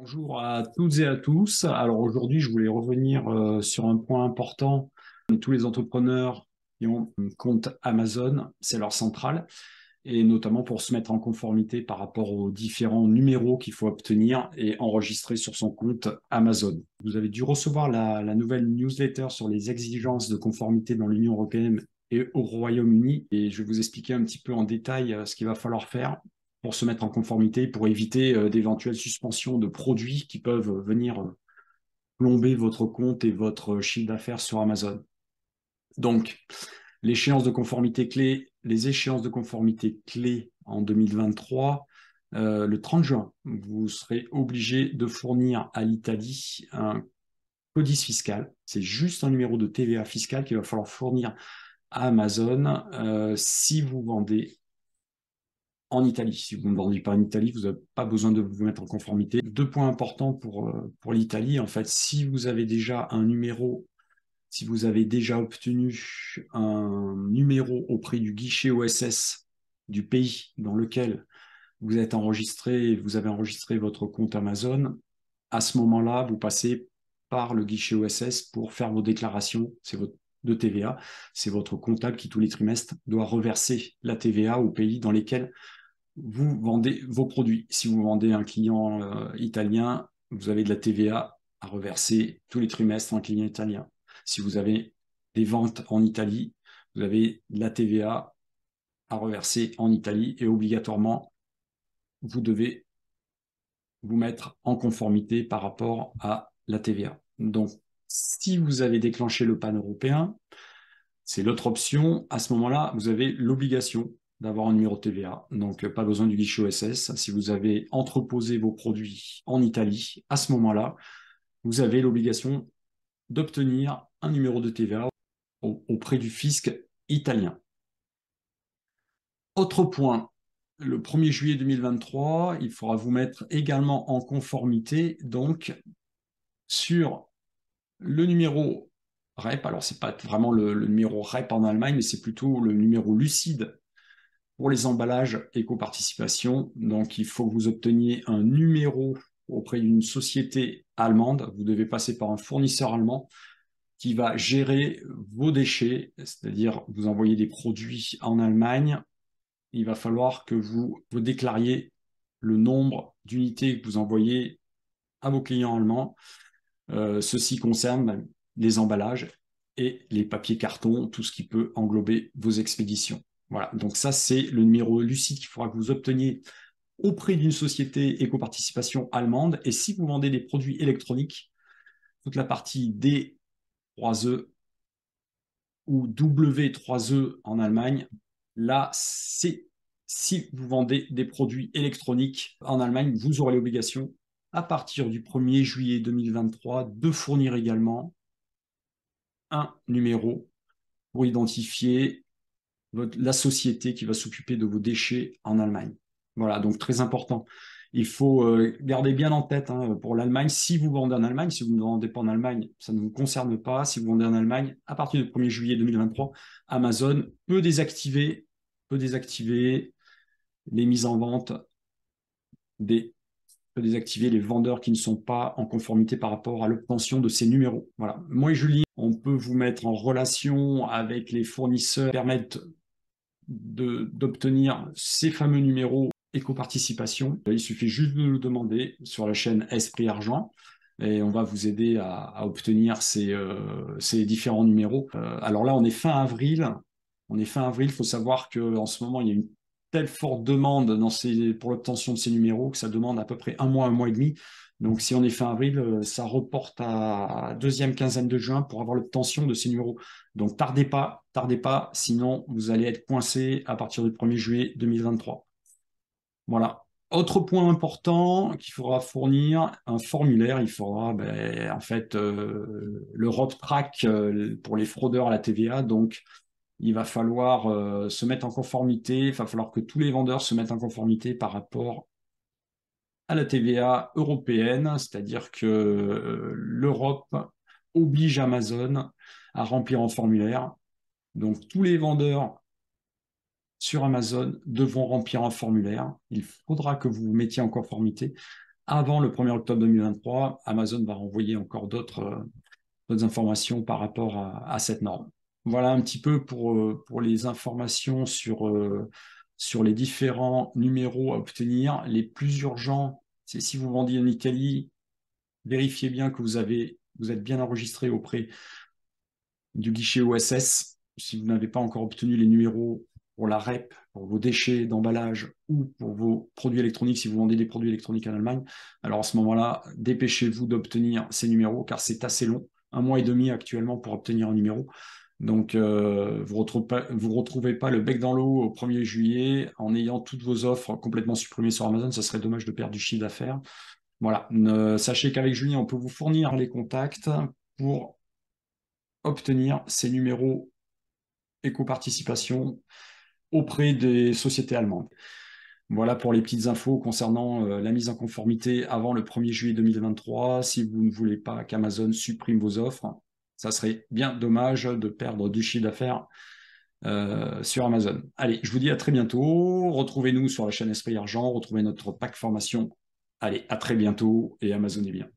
Bonjour à toutes et à tous. Alors aujourd'hui, je voulais revenir sur un point important. Tous les entrepreneurs qui ont un compte Amazon, c'est leur centrale, et notamment pour se mettre en conformité par rapport aux différents numéros qu'il faut obtenir et enregistrer sur son compte Amazon. Vous avez dû recevoir la nouvelle newsletter sur les exigences de conformité dans l'Union européenne et au Royaume-Uni, et je vais vous expliquer un petit peu en détail ce qu'il va falloir faire pour se mettre en conformité, pour éviter d'éventuelles suspensions de produits qui peuvent venir plomber votre compte et votre chiffre d'affaires sur Amazon. Donc, l'échéance de conformité clé, les échéances de conformité clés en 2023, le 30 juin, vous serez obligé de fournir à l'Italie un codice fiscal. C'est juste un numéro de TVA fiscal qu'il va falloir fournir à Amazon si vous vendez en Italie. Si vous ne vendez pas en Italie, vous n'avez pas besoin de vous mettre en conformité. Deux points importants pour l'Italie. En fait, si vous avez déjà un numéro, si vous avez déjà obtenu un numéro auprès du guichet OSS du pays dans lequel vous êtes enregistré, vous avez enregistré votre compte Amazon, à ce moment-là, vous passez par le guichet OSS pour faire vos déclarations. C'est votre de TVA. C'est votre comptable qui, tous les trimestres, doit reverser la TVA au pays dans lesquels vous vendez vos produits. Si vous vendez un client italien, vous avez de la TVA à reverser tous les trimestres à un client italien. Si vous avez des ventes en Italie, vous avez de la TVA à reverser en Italie et obligatoirement, vous devez vous mettre en conformité par rapport à la TVA. Donc, si vous avez déclenché le PAN européen, c'est l'autre option. À ce moment-là, vous avez l'obligation d'avoir un numéro de TVA. Donc, pas besoin du guichet OSS. Si vous avez entreposé vos produits en Italie, à ce moment-là, vous avez l'obligation d'obtenir un numéro de TVA auprès du fisc italien. Autre point, le 1er juillet 2023, il faudra vous mettre également en conformité donc sur le numéro REP. Alors, ce n'est pas vraiment le numéro REP en Allemagne, mais c'est plutôt le numéro lucide pour les emballages éco-participation. Donc, il faut que vous obteniez un numéro auprès d'une société allemande. Vous devez passer par un fournisseur allemand qui va gérer vos déchets, c'est-à-dire vous envoyez des produits en Allemagne. Il va falloir que vous déclariez le nombre d'unités que vous envoyez à vos clients allemands. Ceci concerne les emballages et les papiers cartons, tout ce qui peut englober vos expéditions. Voilà, donc ça, c'est le numéro lucide qu'il faudra que vous obteniez auprès d'une société éco-participation allemande. Et si vous vendez des produits électroniques, toute la partie D3E ou W3E en Allemagne, là, c'est si vous vendez des produits électroniques en Allemagne, vous aurez l'obligation, à partir du 1er juillet 2023, de fournir également un numéro pour identifier la société qui va s'occuper de vos déchets en Allemagne. Voilà, donc très important. Il faut garder bien en tête pour l'Allemagne, si vous vendez en Allemagne, si vous ne vendez pas en Allemagne, ça ne vous concerne pas. Si vous vendez en Allemagne, à partir du 1er juillet 2023, Amazon peut désactiver les mises en vente peut désactiver les vendeurs qui ne sont pas en conformité par rapport à l'obtention de ces numéros. Voilà. Moi et Julie, on peut vous mettre en relation avec les fournisseurs qui permettent d'obtenir ces fameux numéros éco-participation. Il suffit juste de nous demander sur la chaîne Esprit Argent et on va vous aider à obtenir ces différents numéros. Alors là, on est fin avril. Il faut savoir qu'en ce moment, il y a une telle forte demande pour l'obtention de ces numéros que ça demande à peu près un mois et demi. Donc, si on est fin avril, ça reporte à deuxième quinzaine de juin pour avoir l'obtention de ces numéros. Donc, tardez pas, sinon vous allez être coincé à partir du 1er juillet 2023. Voilà. Autre point important qu'il faudra fournir, un formulaire. Il faudra, en fait, l'Europe Track pour les fraudeurs à la TVA. Donc, il va falloir se mettre en conformité. Il va falloir que tous les vendeurs se mettent en conformité par rapport à la TVA européenne, c'est-à-dire que l'Europe oblige Amazon à remplir un formulaire. Donc, tous les vendeurs sur Amazon devront remplir un formulaire. Il faudra que vous vous mettiez en conformité avant le 1er octobre 2023, Amazon va renvoyer encore d'autres informations par rapport à cette norme. Voilà un petit peu pour les informations sur les différents numéros à obtenir. Les plus urgents, c'est si vous vendiez en Italie, vérifiez bien que vous êtes bien enregistré auprès du guichet OSS. Si vous n'avez pas encore obtenu les numéros pour la REP, pour vos déchets d'emballage ou pour vos produits électroniques, si vous vendez des produits électroniques en Allemagne, alors à ce moment-là, dépêchez-vous d'obtenir ces numéros car c'est assez long, 1 mois et demi actuellement pour obtenir un numéro. Donc, vous ne retrouvez pas le bec dans l'eau au 1er juillet en ayant toutes vos offres complètement supprimées sur Amazon. Ça serait dommage de perdre du chiffre d'affaires. Voilà. Sachez qu'avec Julien, on peut vous fournir les contacts pour obtenir ces numéros éco-participation auprès des sociétés allemandes. Voilà pour les petites infos concernant la mise en conformité avant le 1er juillet 2023. Si vous ne voulez pas qu'Amazon supprime vos offres, ça serait bien dommage de perdre du chiffre d'affaires sur Amazon. Allez, je vous dis à très bientôt. Retrouvez-nous sur la chaîne Esprit Argent, retrouvez notre pack formation. Allez, à très bientôt et Amazon est bien.